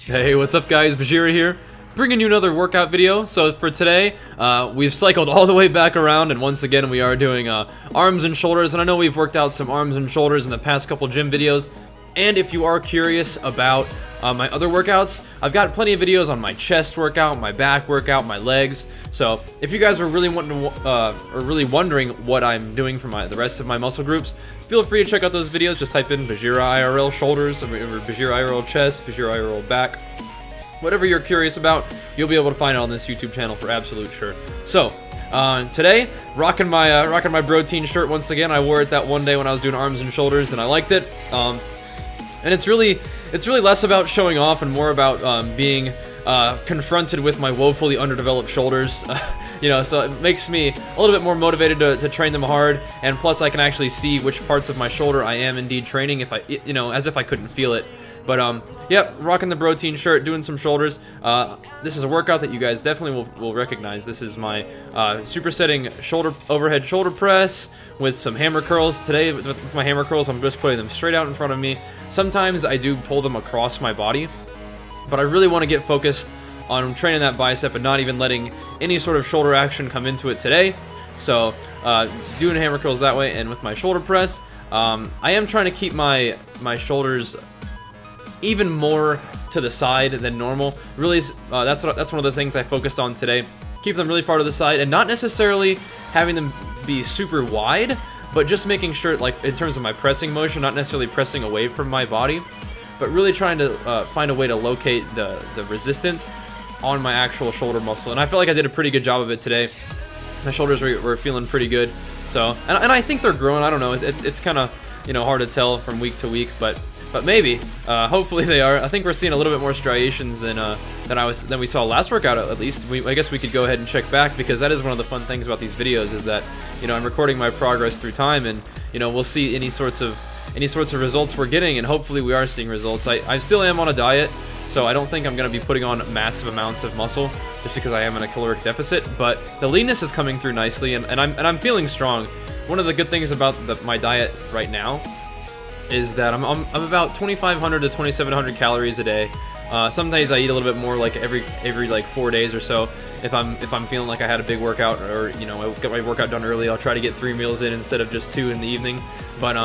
Hey, what's up guys, Bajheera here, bringing you another workout video. So for today, we've cycled all the way back around, and once again we are doing arms and shoulders, and I know we've worked out some arms and shoulders in the past couple gym videos, and if you are curious about my other workouts, I've got plenty of videos on my chest workout, my back workout, my legs. So if you guys are really wanting to, really wondering what I'm doing for the rest of my muscle groups, feel free to check out those videos. Just type in BajheeraIRL shoulders, or BajheeraIRL chest, BajheeraIRL back. Whatever you're curious about, you'll be able to find it on this YouTube channel for absolute sure. So today, rocking my protein shirt once again. I wore it that one day when I was doing arms and shoulders, and I liked it. And it's really less about showing off and more about being confronted with my woefully underdeveloped shoulders. You know, so it makes me a little bit more motivated to train them hard, and plus I can actually see which parts of my shoulder I am indeed training, if as if I couldn't feel it. But yep, rocking the protein shirt, doing some shoulders. This is a workout that you guys definitely will recognize. This is my supersetting overhead shoulder press with some hammer curls. Today with my hammer curls, I'm just putting them straight out in front of me. Sometimes I do pull them across my body, but I really want to get focused on training that bicep and not even letting any sort of shoulder action come into it today. So doing hammer curls that way, and with my shoulder press, I am trying to keep my shoulders even more to the side than normal. Really, that's one of the things I focused on today. Keep them really far to the side, and not necessarily having them be super wide, but just making sure, like in terms of my pressing motion, not necessarily pressing away from my body, but really trying to find a way to locate the resistance on my actual shoulder muscle. And I feel like I did a pretty good job of it today. My shoulders were feeling pretty good. So, and I think they're growing. I don't know. It's kind of hard to tell from week to week, but maybe, hopefully they are. I think we're seeing a little bit more striations than we saw last workout. At least I guess we could go ahead and check back, because that is one of the fun things about these videos, is that I'm recording my progress through time, and we'll see any sorts of results we're getting, and hopefully we are seeing results. I still am on a diet, so I don't think I'm going to be putting on massive amounts of muscle just because I am in a caloric deficit, but the leanness is coming through nicely, and I'm feeling strong. One of the good things about my diet right now is that I'm about 2,500 to 2,700 calories a day. Some days I eat a little bit more, like every like 4 days or so. If I'm feeling like I had a big workout, or I got my workout done early, I'll try to get 3 meals in instead of just 2 in the evening. But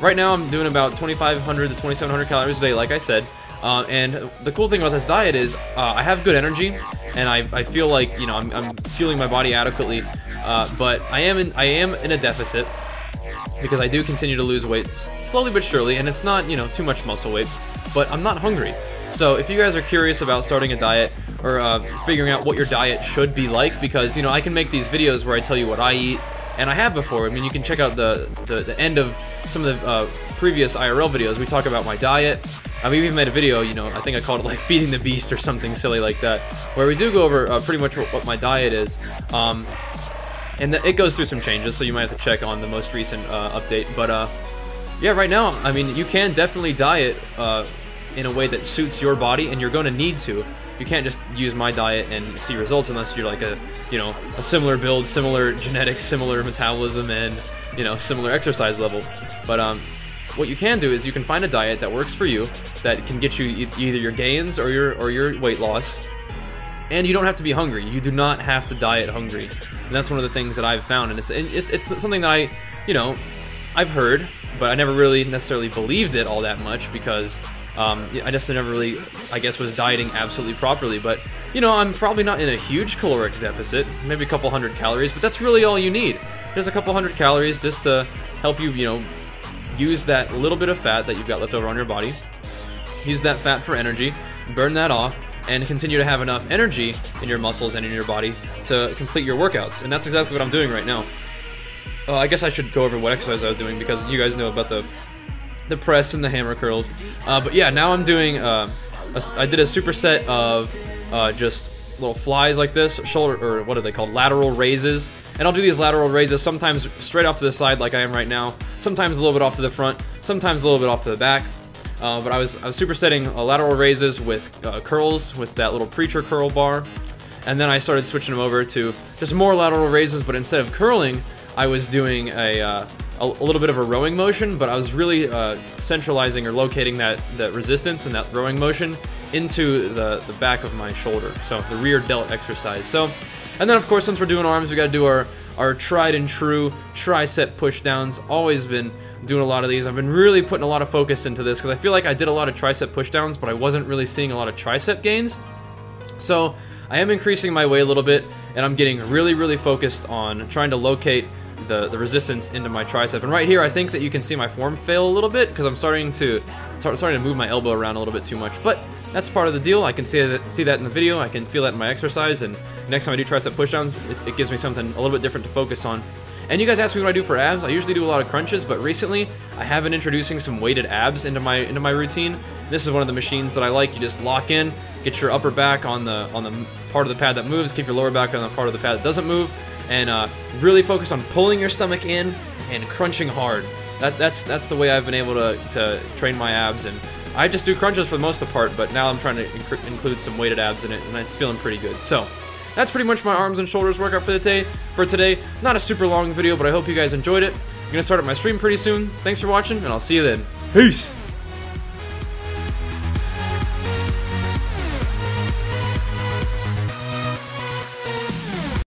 right now I'm doing about 2,500 to 2,700 calories a day, like I said. And the cool thing about this diet is I have good energy, and I feel like I'm fueling my body adequately. But I am in a deficit, because I do continue to lose weight slowly but surely, and it's not too much muscle weight, but I'm not hungry. So if you guys are curious about starting a diet, or figuring out what your diet should be like, because I can make these videos where I tell you what I eat, and I have before. I mean, you can check out the end of some of the previous IRL videos. We talk about my diet. We even made a video, I think I called it like Feeding the Beast or something silly like that, where we do go over pretty much what my diet is. And it goes through some changes, so you might have to check on the most recent update. But yeah, right now, I mean, you can definitely diet in a way that suits your body, and you're going to need to. You can't just use my diet and see results unless you're like a similar build, similar genetics, similar metabolism, and similar exercise level. But what you can do is you can find a diet that works for you, that can get you either your gains or your weight loss. And you don't have to be hungry. You do not have to diet hungry, and that's one of the things that I've found. And it's something that I've heard, but I never really necessarily believed it all that much, because I just never really, I guess, was dieting absolutely properly. But I'm probably not in a huge caloric deficit, maybe a couple hundred calories, but that's really all you need. Just a couple hundred calories just to help you, use that little bit of fat that you've got left over on your body. Use that fat for energy, burn that off, and continue to have enough energy in your muscles and in your body to complete your workouts. And that's exactly what I'm doing right now. I guess I should go over what exercise I was doing, because you guys know about the press and the hammer curls. But yeah, now I'm doing, I did a superset of just little flies like this, shoulder, or what are they called, lateral raises. And I'll do these lateral raises sometimes straight off to the side like I am right now, sometimes a little bit off to the front, sometimes a little bit off to the back. But I was supersetting lateral raises with curls with that little preacher curl bar, and then I started switching them over to just more lateral raises, but instead of curling, I was doing a little bit of a rowing motion, but I was really centralizing or locating that resistance and that rowing motion into the back of my shoulder, so the rear delt exercise. So, and then of course, since we're doing arms, we got to do our tried and true tricep pushdowns. Always been doing a lot of these. I've been really putting a lot of focus into this because I feel like I did a lot of tricep pushdowns, but I wasn't really seeing a lot of tricep gains. So I am increasing my weight a little bit, and I'm getting really focused on trying to locate the resistance into my tricep. And right here, I think that you can see my form fail a little bit because I'm starting to move my elbow around a little bit too much. But that's part of the deal. I can see that in the video. I can feel that in my exercise. And next time I do tricep pushdowns, it gives me something a little bit different to focus on. And you guys ask me what I do for abs. I usually do a lot of crunches, but recently I have been introducing some weighted abs into my routine. This is one of the machines that I like. You just lock in, get your upper back on the part of the pad that moves, keep your lower back on the part of the pad that doesn't move, and really focus on pulling your stomach in and crunching hard. That's the way I've been able to train my abs. And I just do crunches for the most of the part, but now I'm trying to include some weighted abs in it, and it's feeling pretty good. So that's pretty much my arms and shoulders workout for today. Not a super long video, but I hope you guys enjoyed it. I'm gonna start up my stream pretty soon. Thanks for watching, and I'll see you then. Peace!